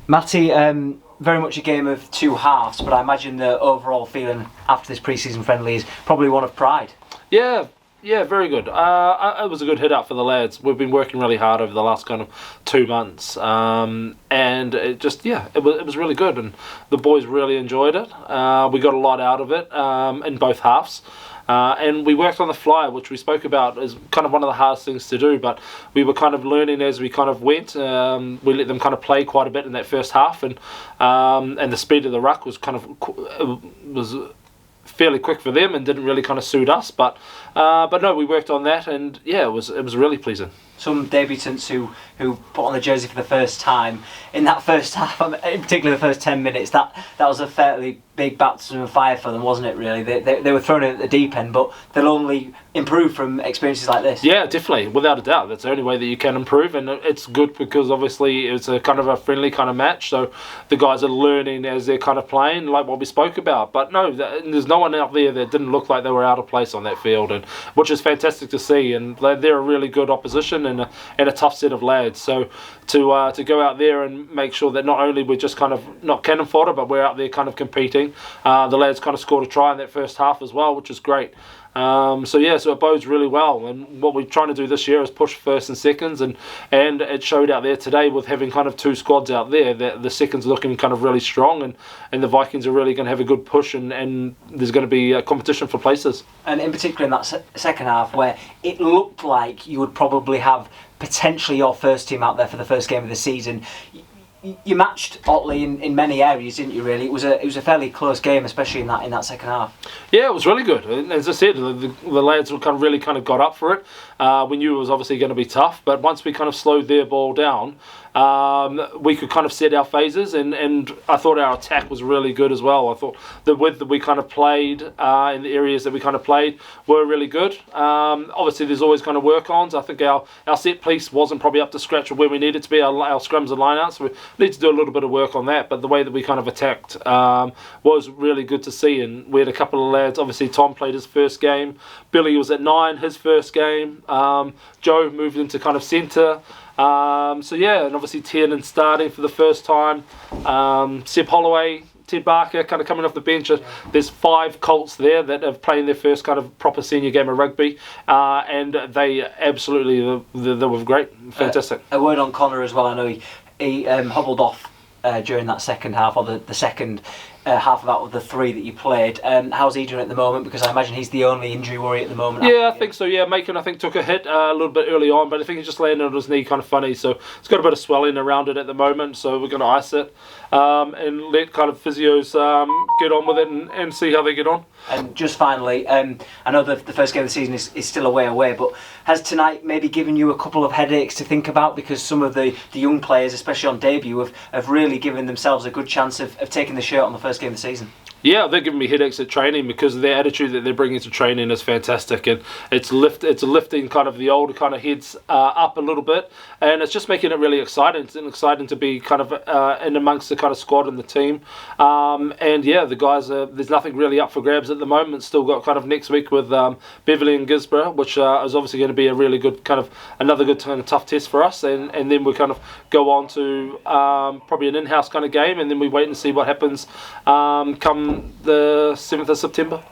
Matty, very much a game of two halves, but I imagine the overall feeling after this pre-season friendly is probably one of pride. Yeah, very good. It was a good hit out for the lads. We've been working really hard over the last kind of 2 months, and it was really good, and the boys really enjoyed it. We got a lot out of it in both halves. And we worked on the fly, which we spoke about as kind of one of the hardest things to do, but we were kind of learning as we kind of went. We let them kind of play quite a bit in that first half, and the speed of the ruck was fairly quick for them and didn't really kind of suit us. But no, we worked on that, and yeah, it was really pleasing. Some debutants who put on the jersey for the first time in that first half, in particular the first 10 minutes, that was a fairly big baptism of fire for them, wasn't it, really? They were thrown in at the deep end, but they'll only improve from experiences like this. Yeah, definitely, without a doubt. That's the only way that you can improve, and it's good because obviously it's a kind of a friendly kind of match, so the guys are learning as they're kind of playing, like what we spoke about. But no, there's no one out there that didn't look like they were out of place on that field, and which is fantastic to see, and they're a really good opposition and a tough set of lads. So to go out there and make sure that not only we're just kind of not cannon fodder, but we're out there kind of competing. The lads kind of scored a try in that first half as well, which is great. So it bodes really well, and what we're trying to do this year is push first and seconds, and it showed out there today with having kind of two squads out there that the seconds looking kind of really strong, and the Vikings are really going to have a good push, and there's going to be a competition for places. And in particular in that second half, where it looked like you would probably have potentially your first team out there for the first game of the season. You matched Otley in many areas, didn't you? Really, it was a fairly close game, especially in that second half. Yeah, it was really good. And as I said, the lads were really got up for it. We knew it was obviously going to be tough, but once we kind of slowed their ball down, we could kind of set our phases, and I thought our attack was really good as well. I thought the width that we kind of played in the areas that we kind of played were really good. Obviously, there's always kind of work-ons. I think our set piece wasn't probably up to scratch of where we needed to be, our scrums and line-outs. So we need to do a little bit of work on that, but the way that we kind of attacked was really good to see, and we had a couple of lads. Obviously, Tom played his first game. Billy was at 9, his first game. Joe moved into kind of centre. And obviously Tiernan starting for the first time. Seb Holloway, Ted Barker kind of coming off the bench. There's 5 Colts there that have played their first kind of proper senior game of rugby, and they absolutely they were great, fantastic. A word on Connor as well. I know he hobbled off during that second half, or the second half of the 3 that you played. How's he doing at the moment? Because I imagine he's the only injury worry at the moment. Yeah, I think so. Yeah, Macon I think took a hit a little bit early on, but I think he just landed on his knee kind of funny, so it's got a bit of swelling around it at the moment. So we're going to ice it and let kind of physios get on with it and see how they get on. And just finally, I know the first game of the season is still a way away, but has tonight maybe given you a couple of headaches to think about? Because some of the young players, especially on debut, have really given themselves a good chance of taking the shirt on the first game of the season. Yeah, they're giving me headaches at training because the attitude that they're bringing to training is fantastic, and it's lifting kind of the older kind of heads up a little bit, and it's just making it really exciting. It's exciting to be kind of in amongst the kind of squad and the team, and yeah, the guys there's nothing really up for grabs at the moment. Still got kind of next week with Beverley and Gisborough, which is obviously going to be a really good kind of another good kind of tough test for us, and then we kind of go on to probably an in-house kind of game, and then we wait and see what happens come the 7th of September.